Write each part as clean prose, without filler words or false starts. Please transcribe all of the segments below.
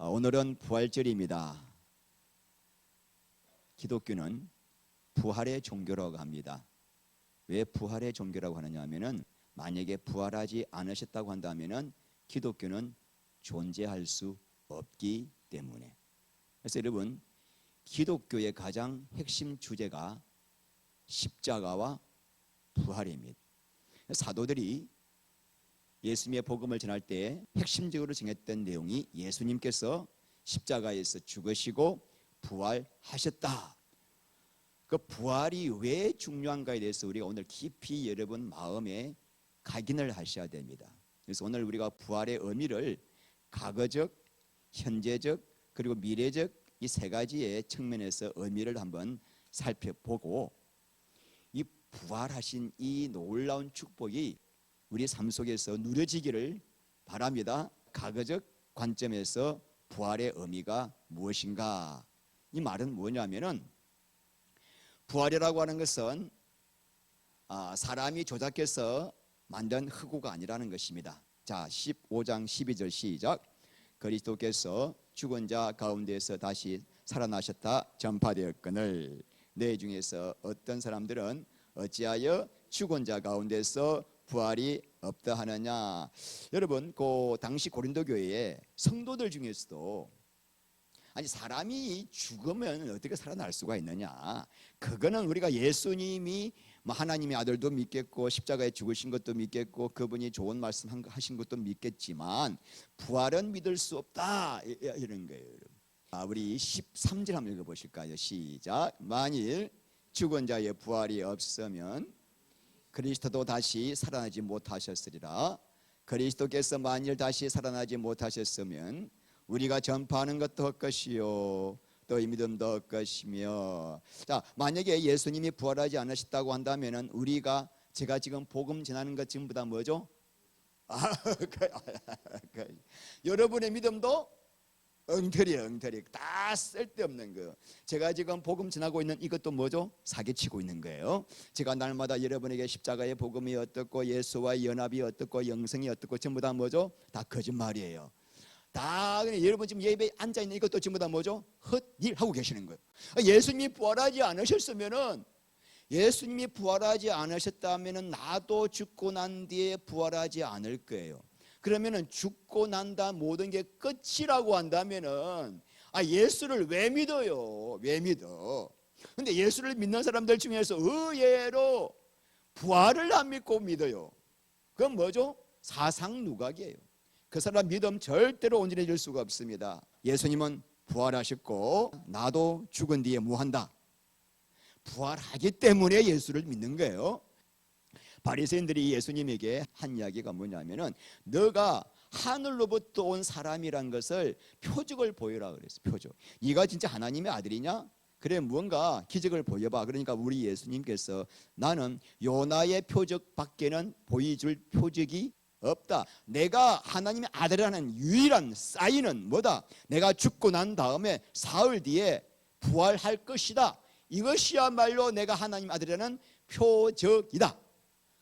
오늘은 부활절입니다. 기독교는 부활의 종교라고 합니다. 왜 부활의 종교라고 하느냐 하면은 만약에 부활하지 않으셨다고 한다면은 기독교는 존재할 수 없기 때문에. 그래서 여러분, 기독교의 가장 핵심 주제가 십자가와 부활입니다. 사도들이 예수님의 복음을 전할 때 핵심적으로 정했던 내용이 예수님께서 십자가에서 죽으시고 부활하셨다. 그 부활이 왜 중요한가에 대해서 우리가 오늘 깊이 여러분 마음에 각인을 하셔야 됩니다. 그래서 오늘 우리가 부활의 의미를 과거적, 현재적, 그리고 미래적 이 세 가지의 측면에서 의미를 한번 살펴보고, 이 부활하신 이 놀라운 축복이 우리 삶 속에서 누려지기를 바랍니다. 과거적 관점에서 부활의 의미가 무엇인가? 이 말은 뭐냐면은, 부활이라고 하는 것은 사람이 조작해서 만든 흑우가 아니라는 것입니다. 자, 15장 12절 시작. 그리스도께서 죽은 자 가운데서 다시 살아나셨다 전파되었거늘 내 중에서 어떤 사람들은 어찌하여 죽은 자 가운데서 부활이 없다 하느냐. 여러분, 그 당시 고린도 교회에 성도들 중에서도 아니 사람이 죽으면 어떻게 살아날 수가 있느냐. 그거는 우리가 예수님이 하나님의 아들도 믿겠고 십자가에 죽으신 것도 믿겠고 그분이 좋은 말씀 하신 것도 믿겠지만 부활은 믿을 수 없다 이런 거예요. 우리 13절 한번 읽어보실까요? 시작. 만일 죽은 자의 부활이 없으면 그리스도도 다시 살아나지 못하셨으리라. 그리스도께서 만일 다시 살아나지 못하셨으면 우리가 전파하는 것도 헛것이요 또 이 믿음도 헛것이며. 자, 만약에 예수님이 부활하지 않으셨다고 한다면은 우리가 제가 지금 복음 전하는 것 전부 다 뭐죠? 여러분의 믿음도 엉터리 다 쓸데없는 거. 제가 지금 복음 전하고 있는 이것도 뭐죠? 사기치고 있는 거예요. 제가 날마다 여러분에게 십자가의 복음이 어떻고 예수와의 연합이 어떻고 영생이 어떻고 전부 다 뭐죠? 다 거짓말이에요. 다 그냥 여러분 지금 예배에 앉아있는 이것도 전부 다 뭐죠? 헛일 하고 계시는 거예요. 예수님이 부활하지 않으셨으면은, 예수님이 부활하지 않으셨다면은 나도 죽고 난 뒤에 부활하지 않을 거예요. 그러면은 죽고 난다 모든 게 끝이라고 한다면은 예수를 왜 믿어요? 왜 믿어? 근데 예수를 믿는 사람들 중에서 의외로 부활을 안 믿고 믿어요. 그건 뭐죠? 사상 누각이에요. 그 사람 믿음 절대로 온전해질 수가 없습니다. 예수님은 부활하셨고 나도 죽은 뒤에 뭐 한다? 부활하기 때문에 예수를 믿는 거예요. 바리새인들이 예수님에게 한 이야기가 뭐냐면은 너가 하늘로부터 온 사람이란 것을 표적을 보여라 그랬어요. 표적. 네가 진짜 하나님의 아들이냐? 그래 무언가 기적을 보여봐. 그러니까 우리 예수님께서 나는 요나의 표적 밖에는 보여줄 표적이 없다. 내가 하나님의 아들이라는 유일한 사인은 뭐다? 내가 죽고 난 다음에 사흘 뒤에 부활할 것이다. 이것이야말로 내가 하나님 아들이라는 표적이다.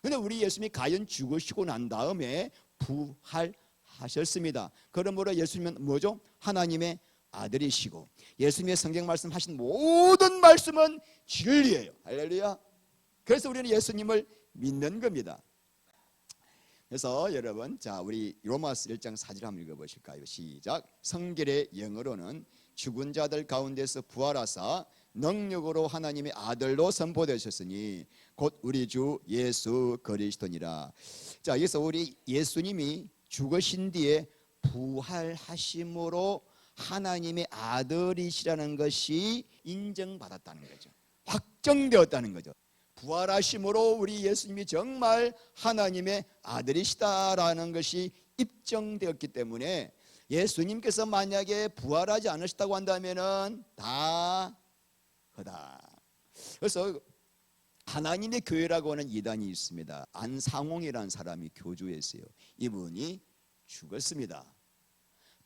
그런데 우리 예수님이 과연 죽으시고 난 다음에 부활하셨습니다. 그러므로 예수님은 뭐죠? 하나님의 아들이시고 예수님의 성경 말씀하신 모든 말씀은 진리예요. 할렐루야. 그래서 우리는 예수님을 믿는 겁니다. 그래서 여러분, 자 우리 로마서 1장 4절 한번 읽어보실까요? 시작. 성결의 영으로는 죽은 자들 가운데서 부활하사 능력으로 하나님의 아들로 선포되셨으니 곧 우리 주 예수 그리스도니라. 자, 여기서 우리 예수님이 죽으신 뒤에 부활하심으로 하나님의 아들이시라는 것이 인정받았다는 거죠. 확정되었다는 거죠. 부활하심으로 우리 예수님이 정말 하나님의 아들이시다라는 것이 입증되었기 때문에 예수님께서 만약에 부활하지 않으셨다고 한다면은 다 허다. 그래서 하나님의 교회라고 하는 이단이 있습니다. 안상홍이라는 사람이 교주였어요. 이분이 죽었습니다.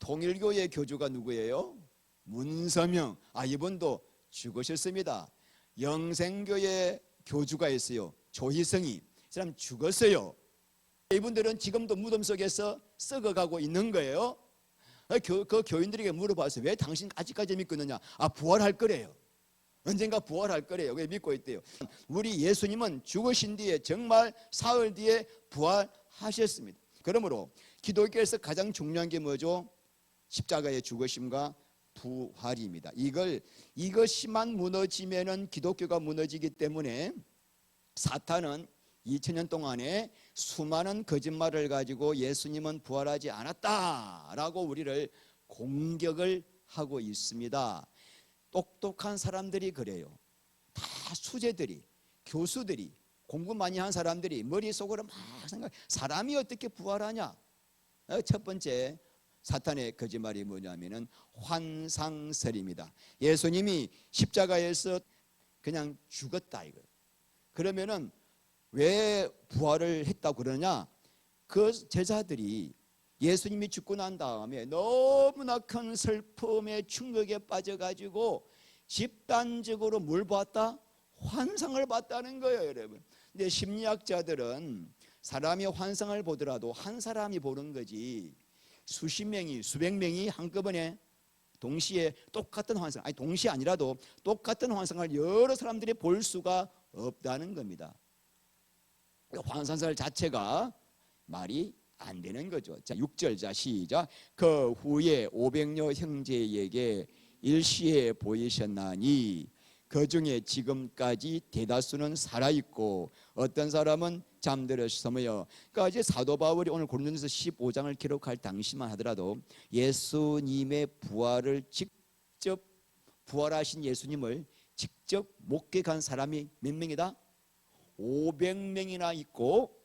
통일교의 교주가 누구예요? 문서명. 이분도 죽으셨습니다. 영생교의 교주가 있어요. 조희성이. 이 사람 죽었어요. 이분들은 지금도 무덤 속에서 썩어가고 있는 거예요. 그 교인들에게 물어봤어요. 왜 당신 아직까지 믿고 있느냐? 부활할 거래요. 언젠가 부활할 거래요. 왜 믿고 있대요? 우리 예수님은 죽으신 뒤에 정말 사흘 뒤에 부활하셨습니다. 그러므로 기독교에서 가장 중요한 게 뭐죠? 십자가의 죽으심과 부활입니다. 이것이만 무너지면은 기독교가 무너지기 때문에 사탄은 2000년 동안에 수많은 거짓말을 가지고 예수님은 부활하지 않았다라고 우리를 공격을 하고 있습니다. 똑똑한 사람들이 그래요. 다 수재들이, 교수들이, 공부 많이 한 사람들이 머릿속으로 막 생각, 사람이 어떻게 부활하냐? 첫 번째 사탄의 거짓말이 뭐냐면은 환상설입니다. 예수님이 십자가에서 그냥 죽었다 이거. 그러면은 왜 부활을 했다고 그러냐? 그 제자들이 예수님이 죽고 난 다음에 너무나 큰 슬픔에 충격에 빠져가지고 집단적으로 뭘 봤다? 환상을 봤다는 거예요, 여러분. 근데 심리학자들은 사람이 환상을 보더라도 한 사람이 보는 거지 수십 명이 수백 명이 한꺼번에 동시에 똑같은 환상, 아니 동시에 아니라도 똑같은 환상을 여러 사람들이 볼 수가 없다는 겁니다. 환상설 자체가 말이 안 되는 거죠. 자, 6절 자 시작. 그 후에 500여 형제에게 일시에 보이셨나니 그 중에 지금까지 대다수는 살아있고 어떤 사람은 잠들었으며. 그러니까 이제 사도 바울이 오늘 고린도전서 15장을 기록할 당시만 하더라도 예수님의 부활을 직접 부활하신 예수님을 직접 목격한 사람이 몇 명이다? 500명이나 있고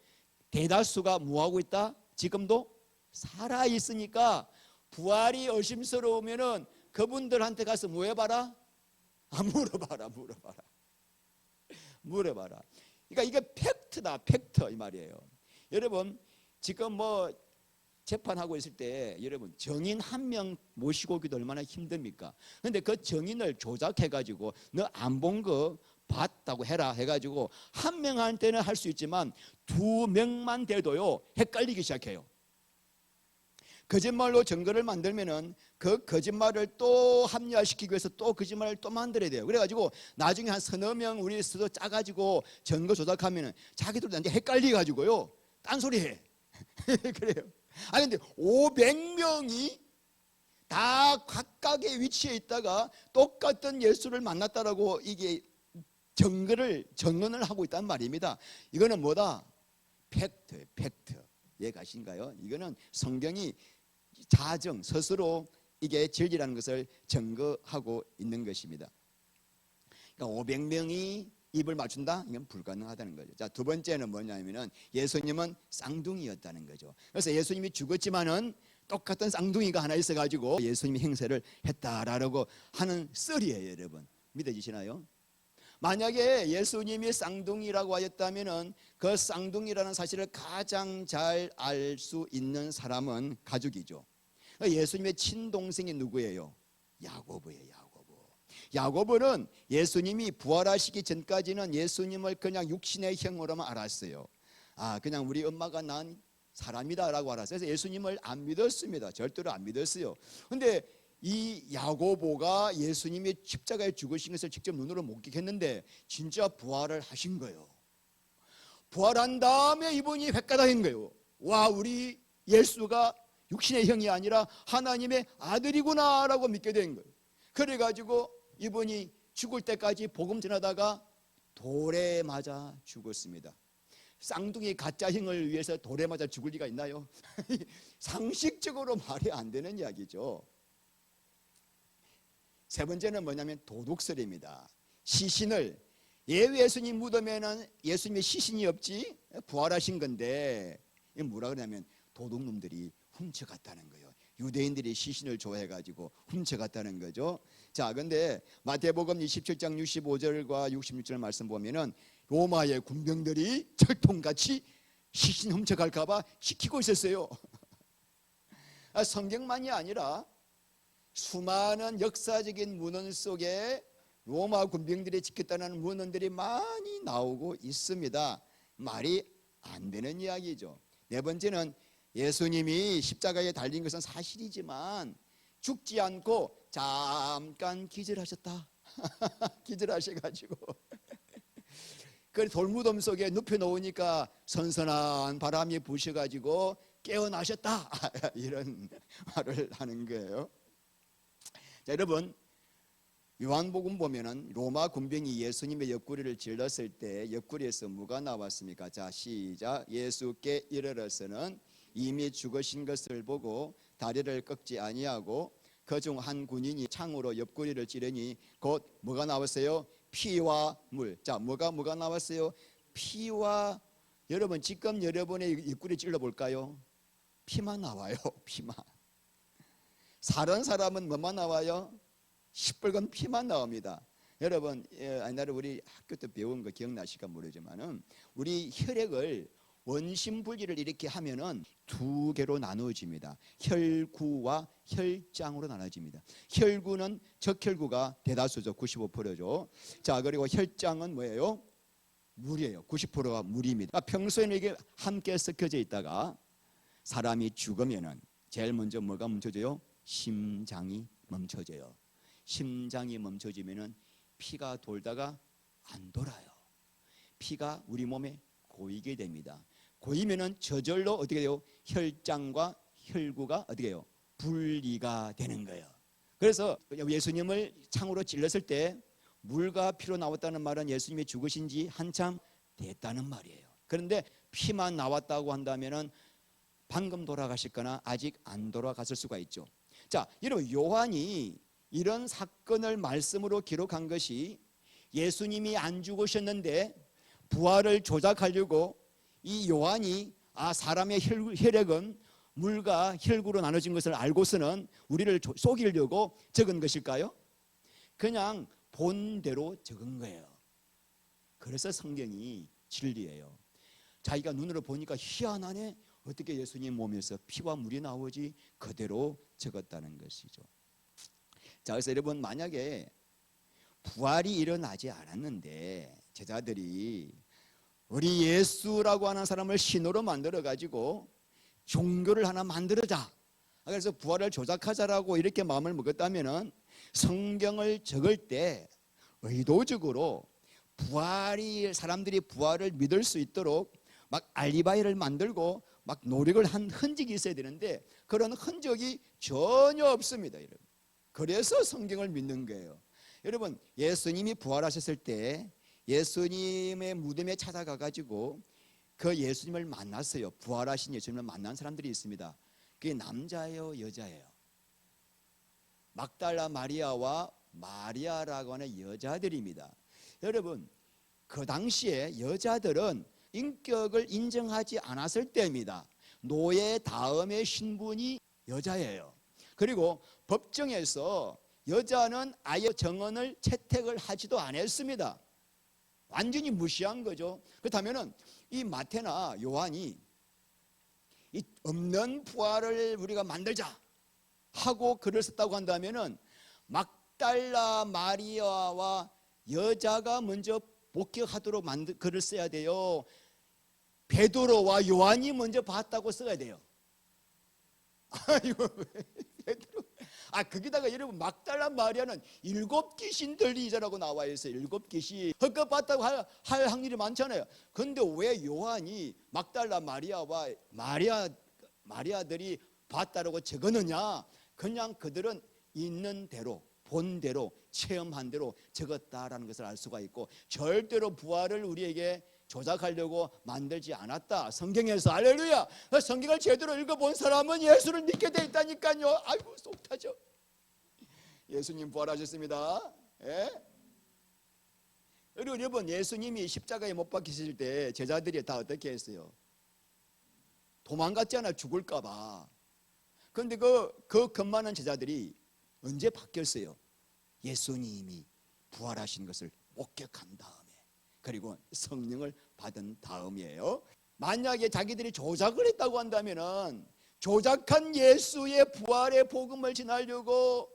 대다수가 뭐하고 있다? 지금도 살아있으니까 부활이 의심스러우면은 그분들한테 가서 뭐 해봐라? 물어봐라. 그러니까 이게 팩트다, 팩트 이 말이에요. 여러분 지금 뭐 재판하고 있을 때 여러분 정인 한 명 모시고 오기도 얼마나 힘듭니까? 근데 그 정인을 조작해가지고 너 안 본 거 봤다고 해라 해가지고 한 명한테는 할 수 있지만 두 명만 돼도요 헷갈리기 시작해요. 거짓말로 증거를 만들면은 그 거짓말을 또 합리화시키기 위해서 또 거짓말을 또 만들어야 돼요. 그래가지고 나중에 한 서너 명 우리 스스로 짜가지고 증거 조작하면은 자기들도 이제 헷갈려가지고요 딴소리해. 그래요. 근데 500명이 다 각각의 위치에 있다가 똑같은 예수를 만났다라고 이게 증언을 하고 있단 말입니다. 이거는 뭐다? 팩트. 이해 가신가요? 이거는 성경이 자정 스스로 이게 진리라는 것을 증거하고 있는 것입니다. 그러니까 500명이 입을 맞춘다? 이건 불가능하다는 거죠. 자, 두 번째는 뭐냐면은 예수님은 쌍둥이였다는 거죠. 그래서 예수님이 죽었지만은 똑같은 쌍둥이가 하나 있어가지고 예수님이 행세를 했다라고 하는 썰이에요, 여러분. 믿어지시나요? 만약에 예수님이 쌍둥이라고 하였다면은 그 쌍둥이라는 사실을 가장 잘 알 수 있는 사람은 가족이죠. 예수님의 친동생이 누구예요? 야고보예요. 야고보는 예수님이 부활하시기 전까지는 예수님을 그냥 육신의 형으로만 알았어요. 그냥 우리 엄마가 낳은 사람이다라고 알았어요. 그래서 예수님을 안 믿었습니다. 절대로 안 믿었어요. 근데 이 야고보가 예수님이 십자가에 죽으신 것을 직접 눈으로 목격했는데 진짜 부활을 하신 거예요. 부활한 다음에 이분이 획가닥인 거예요. 와, 우리 예수가 육신의 형이 아니라 하나님의 아들이구나라고 믿게 된 거예요. 그래가지고 이분이 죽을 때까지 복음 전하다가 돌에 맞아 죽었습니다. 쌍둥이 가짜 형을 위해서 돌에 맞아 죽을 리가 있나요? 상식적으로 말이 안 되는 이야기죠. 세 번째는 뭐냐면 도둑설입니다. 시신을 예수님 묻으면은 예수님의 시신이 없지 부활하신 건데 뭐라 그러냐면 도둑놈들이 훔쳐갔다는 거예요. 유대인들이 시신을 좋아해가지고 훔쳐갔다는 거죠. 자, 근데 마태복음 27장 65절과 66절 말씀 보면은 로마의 군병들이 철통같이 시신 훔쳐갈까봐 지키고 있었어요. 성경만이 아니라 수많은 역사적인 문헌 속에 로마 군병들이 지켰다는 문헌들이 많이 나오고 있습니다. 말이 안 되는 이야기죠. 네 번째는 예수님이 십자가에 달린 것은 사실이지만 죽지 않고 잠깐 기절하셨다. 기절하셔가지고 그 돌무덤 속에 눕혀 놓으니까 선선한 바람이 부셔가지고 깨어나셨다. 이런 말을 하는 거예요. 자, 여러분, 요한복음 보면은 로마 군병이 예수님의 옆구리를 찔렀을 때 옆구리에서 뭐가 나왔습니까? 자, 시작. 예수께 이르러서는 이미 죽으신 것을 보고 다리를 꺾지 아니하고 그중 한 군인이 창으로 옆구리를 찌르니 곧 뭐가 나왔어요? 피와 물. 자, 뭐가 나왔어요? 피와. 여러분, 지금 여러분의 옆구리 찔러 볼까요? 피만 나와요. 피만. 사는 사람은 뭐만 나와요? 시뻘건 피만 나옵니다. 여러분, 옛날에 우리 학교 때 배운 거 기억나실까 모르지만은 우리 혈액을 원심분리를 이렇게 하면은 두 개로 나누어집니다. 혈구와 혈장으로 나눠집니다. 혈구는 적혈구가 대다수죠. 95%죠. 자, 그리고 혈장은 뭐예요? 물이에요. 90%가 물입니다. 평소에는 이게 함께 섞여져 있다가 사람이 죽으면은 제일 먼저 뭐가 멈춰져요? 심장이 멈춰져요. 심장이 멈춰지면은 피가 돌다가 안 돌아요. 피가 우리 몸에 고이게 됩니다. 고이면은 저절로 어떻게 돼요? 혈장과 혈구가 어떻게 해요? 분리가 되는 거예요. 그래서 예수님을 창으로 찔렀을 때 물과 피로 나왔다는 말은 예수님이 죽으신 지 한참 됐다는 말이에요. 그런데 피만 나왔다고 한다면은 방금 돌아가셨거나 아직 안 돌아갔을 수가 있죠. 자, 여러분, 요한이 이런 사건을 말씀으로 기록한 것이 예수님이 안 죽으셨는데 부활을 조작하려고 이 요한이 사람의 혈액은 물과 혈구로 나눠진 것을 알고서는 우리를 속이려고 적은 것일까요? 그냥 본대로 적은 거예요. 그래서 성경이 진리예요. 자기가 눈으로 보니까 희한하네. 어떻게 예수님 몸에서 피와 물이 나오지? 그대로 적었다는 것이죠. 자, 그래서 여러분, 만약에 부활이 일어나지 않았는데 제자들이 우리 예수라고 하는 사람을 신으로 만들어 가지고 종교를 하나 만들어자, 그래서 부활을 조작하자라고 이렇게 마음을 먹었다면은 성경을 적을 때 의도적으로 사람들이 부활을 믿을 수 있도록 막 알리바이를 만들고 막 노력을 한 흔적이 있어야 되는데 그런 흔적이 전혀 없습니다, 여러분. 그래서 성경을 믿는 거예요. 여러분, 예수님이 부활하셨을 때 예수님의 무덤에 찾아가 가지고 그 예수님을 만났어요. 부활하신 예수님을 만난 사람들이 있습니다. 그게 남자예요, 여자예요? 막달라 마리아와 마리아라고 하는 여자들입니다. 여러분, 그 당시에 여자들은 인격을 인정하지 않았을 때입니다. 노예 다음의 신분이 여자예요. 그리고 법정에서 여자는 아예 정언을 채택을 하지도 않았습니다. 완전히 무시한 거죠. 그렇다면 이 마태나 요한이 이 없는 부활을 우리가 만들자 하고 글을 썼다고 한다면 막달라 마리아와 여자가 먼저 목격하도록 글을 써야 돼요. 베드로와 요한이 먼저 봤다고 써야 돼요. 아이고, 베드로. 거기다가 여러분, 막달라 마리아는 7 귀신 들리자라고 나와 있어요. 7 귀신. 그거 봤다고 할 확률이 많잖아요. 근데 왜 요한이 막달라 마리아와 마리아들이 봤다라고 적었느냐? 그냥 그들은 있는 대로, 본 대로, 체험한 대로 적었다라는 것을 알 수가 있고, 절대로 부활을 우리에게 조작하려고 만들지 않았다. 성경에서. 할렐루야. 성경을 제대로 읽어본 사람은 예수를 믿게 돼 있다니까요. 아이고, 속 타죠. 예수님 부활하셨습니다. 예? 그리고 여러분, 예수님이 십자가에 못 박히실 때 제자들이 다 어떻게 했어요? 도망갔잖아요. 죽을까 봐. 그런데 그 겁많은 제자들이 언제 바뀌었어요? 예수님이 부활하신 것을 목격한 다음에, 그리고 성령을 받은 다음이에요. 만약에 자기들이 조작을 했다고 한다면은 조작한 예수의 부활의 복음을 전하려고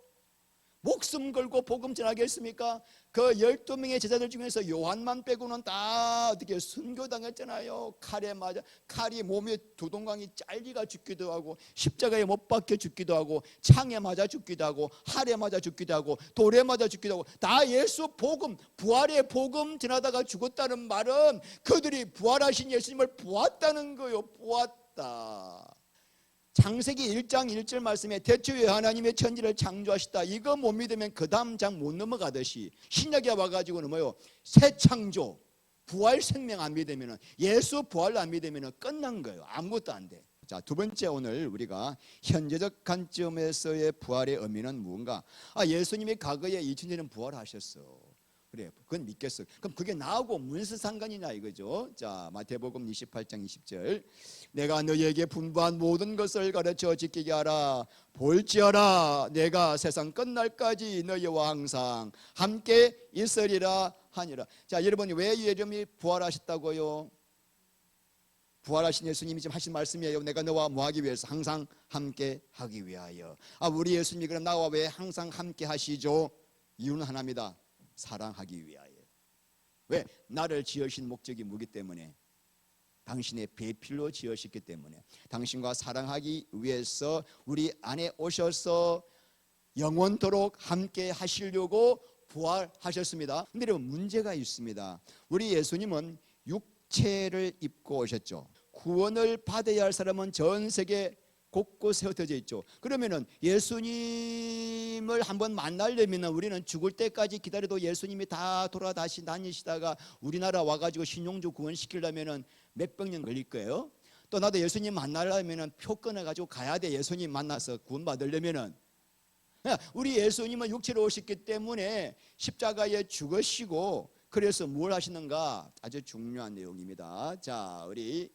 목숨 걸고 복음 전하겠습니까? 그 12명의 제자들 중에서 요한만 빼고는 다 어떻게 순교당했잖아요. 칼이 몸에 두동강이 잘리가 죽기도 하고, 십자가에 못 박혀 죽기도 하고, 창에 맞아 죽기도 하고, 활에 맞아 죽기도 하고, 돌에 맞아 죽기도 하고, 다 예수 복음, 부활의 복음 전하다가 죽었다는 말은 그들이 부활하신 예수님을 보았다는 거예요. 보았다. 창세기 1장 1절 말씀에 대초에 하나님의 천지를 창조하셨다, 이거 못 믿으면 그 다음 장 못 넘어가듯이 신약에 와가지고는 뭐요? 새 창조, 부활 생명 안 믿으면, 예수 부활 안 믿으면 끝난 거예요. 아무것도 안 돼. 자, 두 번째, 오늘 우리가 현재적 관점에서의 부활의 의미는 무언가? 예수님이 과거에 2000년 부활하셨어. 그래, 그건 믿겠어. 그럼 그게 나하고 무슨 상관이냐 이거죠. 자, 마태복음 28장 20절. 내가 너희에게 분부한 모든 것을 가르쳐 지키게 하라. 볼지어라, 내가 세상 끝날까지 너희와 항상 함께 있으리라 하니라. 자, 여러분이 왜 예수님이 부활하셨다고요? 부활하신 예수님이 지금 하신 말씀이에요. 내가 너와 뭐 하기 위해서? 항상 함께 하기 위하여. 우리 예수님이 그럼 나와 왜 항상 함께 하시죠? 이유는 하나입니다. 사랑하기 위하여. 왜? 나를 지으신 목적이 뭐기 때문에? 당신의 배필로 지으셨기 때문에, 당신과 사랑하기 위해서 우리 안에 오셔서 영원토록 함께 하시려고 부활하셨습니다. 근데 여러분, 문제가 있습니다. 우리 예수님은 육체를 입고 오셨죠. 구원을 받아야 할 사람은 전 세계 곳곳에 흩어져 있죠. 그러면은 예수님을 한번 만나려면 우리는 죽을 때까지 기다려도 예수님이 다 다니시다가 우리나라 와가지고 신용주 구원시키려면은 몇백 년 걸릴 거예요. 또 나도 예수님 만나려면은 표 끊어가지고 가야 돼. 예수님 만나서 구원받으려면은. 우리 예수님은 육체로 오셨기 때문에 십자가에 죽으시고, 그래서 뭘 하시는가? 아주 중요한 내용입니다. 자, 우리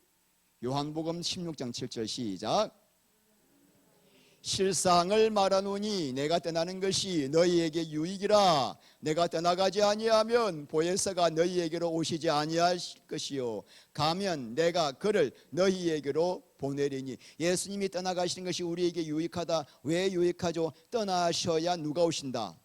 요한복음 16장 7절 시작. 실상을 말하노니 내가 떠나는 것이 너희에게 유익이라. 내가 떠나가지 아니하면 보혜사가 너희에게로 오시지 아니할 것이요, 가면 내가 그를 너희에게로 보내리니. 예수님이 떠나가시는 것이 우리에게 유익하다. 왜 유익하죠? 떠나셔야 누가 오신다?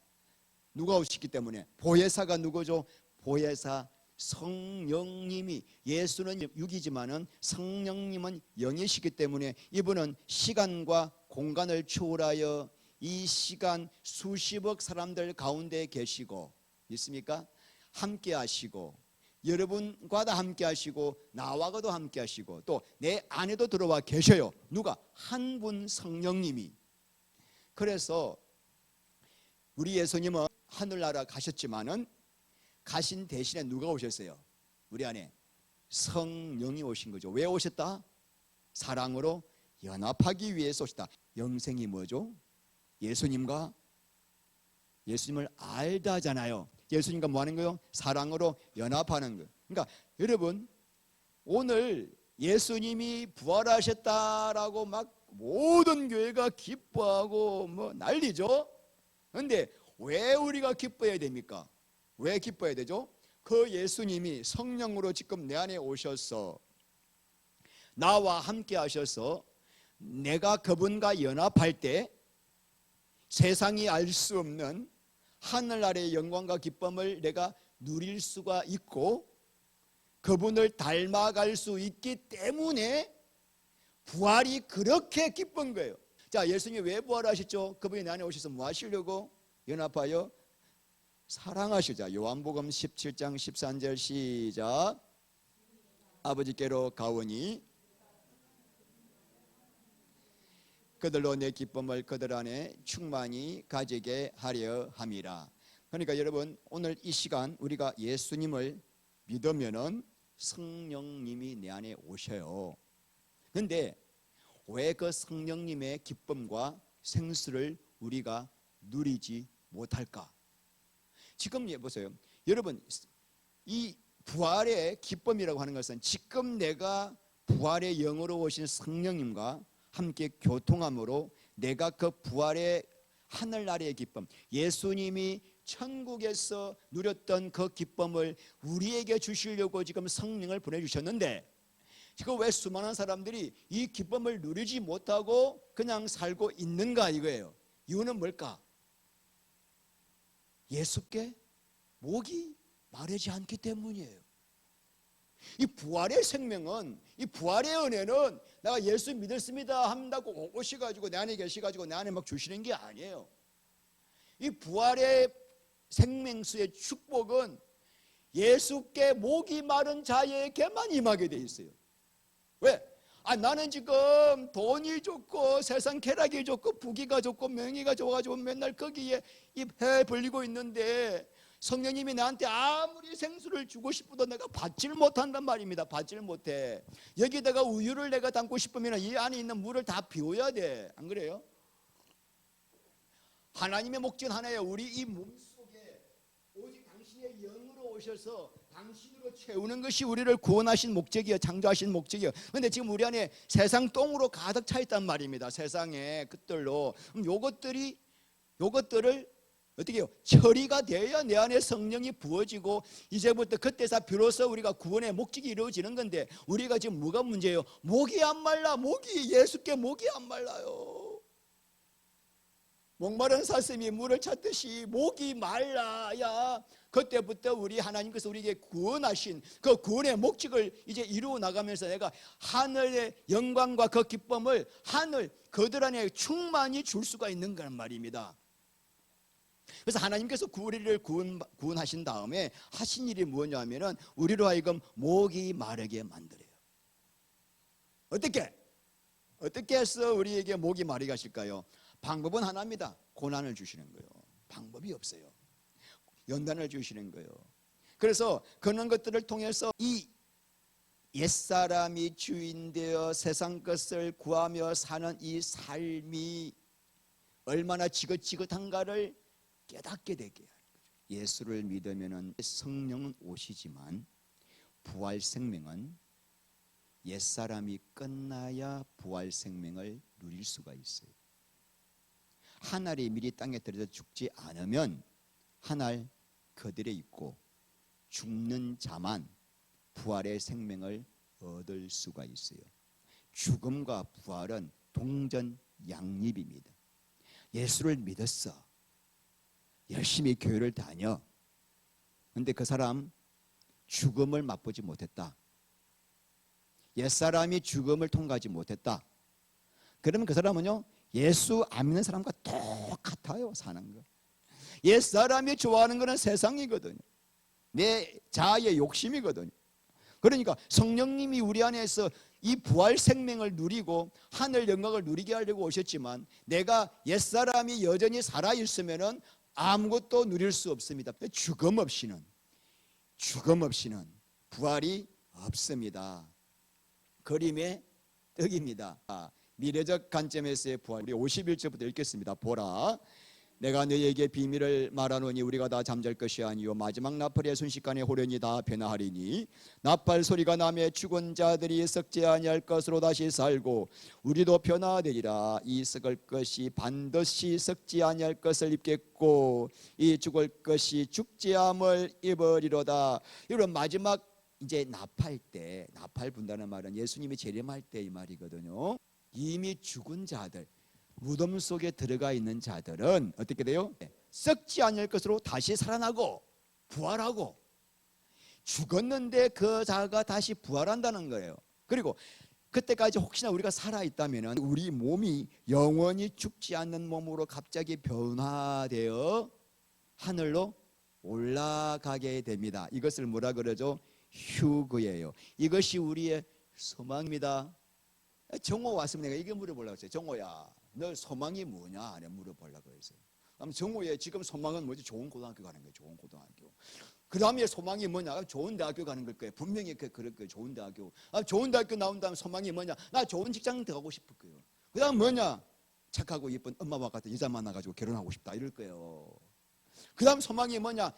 누가 오시기 때문에. 보혜사가 누구죠? 보혜사 성령님이. 예수는 육이지만은 성령님은 영이시기 때문에 이분은 시간과 공간을 초월하여 이 시간 수십억 사람들 가운데 계시고, 있습니까? 함께 하시고, 여러분과도 함께 하시고, 나와도 함께 하시고, 또 내 안에도 들어와 계셔요. 누가? 한 분 성령님이. 그래서 우리 예수님은 하늘나라 가셨지만은 가신 대신에 누가 오셨어요? 우리 안에 성령이 오신 거죠. 왜 오셨다? 사랑으로 연합하기 위해서 오셨다. 영생이 뭐죠? 예수님을 알다잖아요. 예수님과 뭐 하는 거예요? 사랑으로 연합하는 거예요. 그러니까 여러분, 오늘 예수님이 부활하셨다라고 막 모든 교회가 기뻐하고 뭐 난리죠. 그런데 왜 우리가 기뻐해야 됩니까? 왜 기뻐해야 되죠? 그 예수님이 성령으로 지금 내 안에 오셔서 나와 함께 하셔서 내가 그분과 연합할 때 세상이 알 수 없는 하늘나라의 영광과 기쁨을 내가 누릴 수가 있고, 그분을 닮아갈 수 있기 때문에 부활이 그렇게 기쁜 거예요. 자, 예수님이 왜 부활하셨죠? 그분이 내 안에 오셔서 뭐 하시려고? 연합하여 사랑하시자. 요한복음 17장 13절 시작. 아버지께로 가오니 그들로 내 기쁨을 그들 안에 충만히 가지게 하려 함이라. 그러니까 여러분, 오늘 이 시간 우리가 예수님을 믿으면은 성령님이 내 안에 오셔요. 그런데 왜 그 성령님의 기쁨과 생수를 우리가 누리지 못할까? 지금 보세요. 여러분, 이 부활의 기쁨이라고 하는 것은 지금 내가 부활의 영으로 오신 성령님과 함께 교통함으로 내가 그 부활의 하늘나라의 기쁨, 예수님이 천국에서 누렸던 그 기쁨을 우리에게 주시려고 지금 성령을 보내주셨는데, 지금 왜 수많은 사람들이 이 기쁨을 누리지 못하고 그냥 살고 있는가 이거예요. 이유는 뭘까? 예수께 목이 마르지 않기 때문이에요. 이 부활의 생명은, 이 부활의 은혜는 내가 예수 믿었습니다 한다고 오셔가지고 내 안에 계셔가지고 내 안에 막 주시는 게 아니에요. 이 부활의 생명수의 축복은 예수께 목이 마른 자에게만 임하게 돼 있어요. 왜? 나는 지금 돈이 좋고 세상 쾌락이 좋고 부귀가 좋고 명예가 좋아가지고 맨날 거기에 배 벌리고 있는데 성령님이 나한테 아무리 생수를 주고 싶어도 내가 받지를 못한단 말입니다. 받지를 못해. 여기다가 우유를 내가 담고 싶으면 이 안에 있는 물을 다 비워야 돼. 안 그래요? 하나님의 목적은 하나예요. 우리 이 몸속에 오직 당신의 영으로 오셔서 당신으로 채우는 것이 우리를 구원하신 목적이에요. 창조하신 목적이에요. 그런데 지금 우리 안에 세상 똥으로 가득 차 있단 말입니다. 세상의 것들로. 그럼 요것들을 어떻게 해요? 처리가 돼야 내 안에 성령이 부어지고 이제부터 그때서 비로소 우리가 구원의 목적이 이루어지는 건데, 우리가 지금 뭐가 문제예요? 목이 안 말라. 예수께 목이 안 말라요. 목마른 사슴이 물을 찾듯이 목이 말라야 그때부터 우리 하나님께서 우리에게 구원하신 그 구원의 목적을 이제 이루어 나가면서 내가 하늘의 영광과 그 기쁨을 그들 안에 충만히 줄 수가 있는 거란 말입니다. 그래서 하나님께서 우리를 구원하신 다음에 하신 일이 뭐냐면은 우리로 하여금 목이 마르게 만들어요. 어떻게 해서 우리에게 목이 마르게 하실까요? 방법은 하나입니다. 고난을 주시는 거예요. 방법이 없어요. 연단을 주시는 거예요. 그래서 그런 것들을 통해서 이 옛사람이 주인되어 세상 것을 구하며 사는 이 삶이 얼마나 지긋지긋한가를 깨닫게 되게 하는 거죠. 예수를 믿으면 성령은 오시지만 부활 생명은 옛사람이 끝나야 부활 생명을 누릴 수가 있어요. 한 알이 미리 땅에 들어서 죽지 않으면 한 알 그들에 있고 죽는 자만 부활의 생명을 얻을 수가 있어요. 죽음과 부활은 동전양립입니다. 예수를 믿었어. 열심히 교회를 다녀. 근데 그 사람 죽음을 맛보지 못했다. 옛사람이 죽음을 통과하지 못했다. 그러면 그 사람은요, 예수 안 믿는 사람과 똑같아요. 사는 거. 옛사람이 좋아하는 거는 세상이거든요. 내 자아의 욕심이거든요. 그러니까 성령님이 우리 안에서 이 부활 생명을 누리고 하늘 영광을 누리게 하려고 오셨지만 내가 옛사람이 여전히 살아있으면 아무것도 누릴 수 없습니다. 죽음 없이는 부활이 없습니다. 그림의 떡입니다. 미래적 관점에서의 부활. 우리 51절부터 읽겠습니다. 보라, 내가 너희에게 비밀을 말하노니 우리가 다 잠잘 것이 아니요 마지막 나팔의 순식간에 호련히 다 변화하리니 나팔 소리가 나매 죽은 자들이 썩지 아니할 것으로 다시 살고 우리도 변화되리라. 이 썩을 것이 반드시 썩지 아니할 것을 입겠고 이 죽을 것이 죽지 않음을 입으리로다. 이런 마지막 이제 나팔 때, 나팔 분다는 말은 예수님이 재림할 때 이 말이거든요. 이미 죽은 자들, 무덤 속에 들어가 있는 자들은 어떻게 돼요? 썩지 않을 것으로 다시 살아나고 부활하고, 죽었는데 그 자가 다시 부활한다는 거예요. 그리고 그때까지 혹시나 우리가 살아있다면 우리 몸이 영원히 죽지 않는 몸으로 갑자기 변화되어 하늘로 올라가게 됩니다. 이것을 뭐라 그러죠? 휴거예요. 이것이 우리의 소망입니다. 정호 왔으면 내가 이게 물어보려고 했어요. 정호야, 너 소망이 뭐냐? 내가 물어보려고 했어요. 그럼 정호의 지금 소망은 뭐지? 좋은 고등학교 가는 거예요. 좋은 고등학교. 그 다음에 소망이 뭐냐? 좋은 대학교 가는 걸 거예요. 분명히 그럴 거예요. 좋은 대학교. 좋은 대학교 나온 다음 소망이 뭐냐? 나 좋은 직장 들어가고 싶을 거예요. 그 다음 뭐냐? 착하고 예쁜 엄마와 같은 여자 만나가지고 결혼하고 싶다 이럴 거예요. 그 다음 소망이 뭐냐?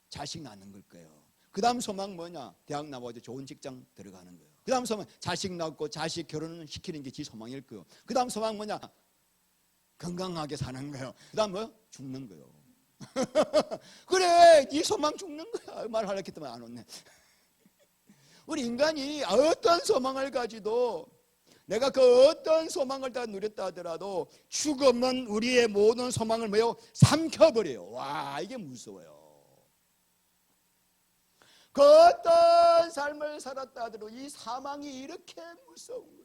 자식 낳는 걸 거예요. 그 다음 소망 뭐냐? 대학 나와서 좋은 직장 들어가는 거예요. 그 다음 소망 자식 낳고 자식 결혼을 시키는 게 지 소망일 거예요. 그 다음 소망 뭐냐? 건강하게 사는 거예요. 그 다음 뭐? 죽는 거예요. 그래, 네 소망 죽는 거야. 말하려고 했더니 안 왔네. 우리 인간이 어떤 소망을 가지도 내가 그 어떤 소망을 다 누렸다 하더라도 죽음은 우리의 모든 소망을 뭐요? 삼켜버려요. 와, 이게 무서워요. 그 어떤 삶을 살았다 하더라도 이 사망이 이렇게 무서운 거예요.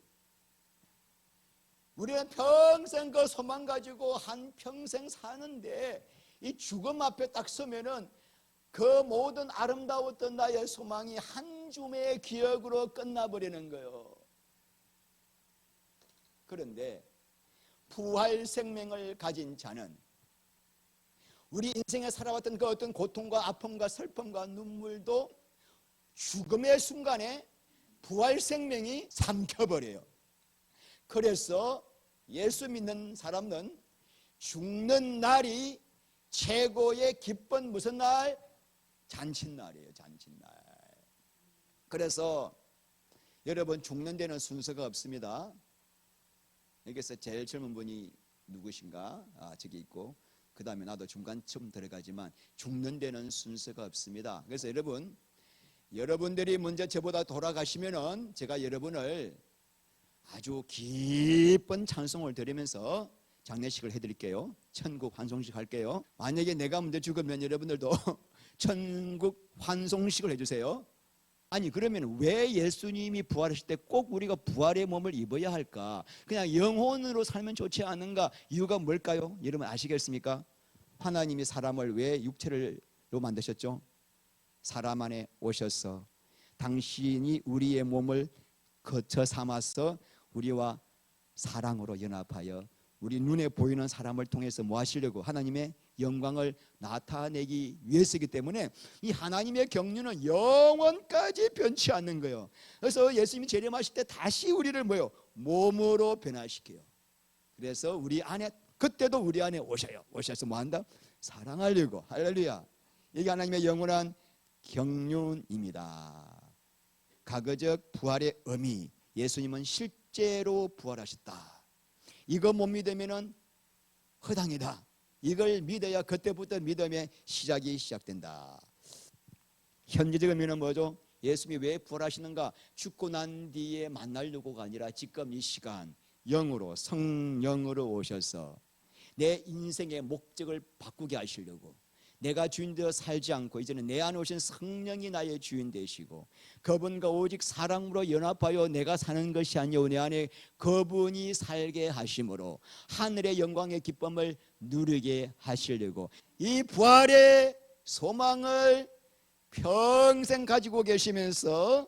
우리는 평생 그 소망 가지고 한평생 사는데 이 죽음 앞에 딱 서면은 그 모든 아름다웠던 나의 소망이 한 줌의 기억으로 끝나버리는 거예요. 그런데 부활 생명을 가진 자는 우리 인생에 살아왔던 그 어떤 고통과 아픔과 슬픔과 눈물도 죽음의 순간에 부활 생명이 삼켜버려요. 그래서 예수 믿는 사람은 죽는 날이 최고의 기쁜 무슨 날? 잔칫날이에요. 잔칫날. 그래서 여러분, 죽는 데는 순서가 없습니다. 여기서 제일 젊은 분이 누구신가? 저기 있고, 그 다음에 나도 중간쯤 들어가지만 죽는 데는 순서가 없습니다. 그래서 여러분들이 먼저 저보다 돌아가시면은 제가 여러분을 아주 기쁜 찬송을 드리면서 장례식을 해드릴게요. 천국 환송식 할게요. 만약에 내가 먼저 죽으면 여러분들도 천국 환송식을 해주세요. 아니, 그러면 왜 예수님이 부활하실 때 꼭 우리가 부활의 몸을 입어야 할까? 그냥 영혼으로 살면 좋지 않은가? 이유가 뭘까요? 여러분 아시겠습니까? 하나님이 사람을 왜 육체로 만드셨죠? 사람 안에 오셔서 당신이 우리의 몸을 거처 삼아서 우리와 사랑으로 연합하여 우리 눈에 보이는 사람을 통해서 뭐 하시려고? 하나님의 영광을 나타내기 위해서이기 때문에 이 하나님의 경륜은 영원까지 변치 않는 거예요. 그래서 예수님이 재림하실 때 다시 우리를 뭐요? 몸으로 변화시켜요. 그래서 우리 안에, 그때도 우리 안에 오셔서 뭐 한다? 사랑하려고. 할렐루야. 이게 하나님의 영원한 경륜입니다. 과거적 부활의 의미, 예수님은 실제로 부활하셨다. 이거 못 믿으면 허당이다. 이걸 믿어야 그때부터 믿음의 시작이 시작된다. 현재적 의미는 뭐죠? 예수님이 왜 부활하시는가? 죽고 난 뒤에 만나려고가 아니라 지금 이 시간 영으로, 성령으로 오셔서 내 인생의 목적을 바꾸게 하시려고, 내가 주인 되어 살지 않고 이제는 내 안에 오신 성령이 나의 주인 되시고 그분과 오직 사랑으로 연합하여 내가 사는 것이 아니오 내 안에 그분이 살게 하심으로 하늘의 영광의 기쁨을 누리게 하시려고 이 부활의 소망을 평생 가지고 계시면서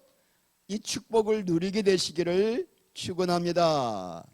이 축복을 누리게 되시기를 축원합니다.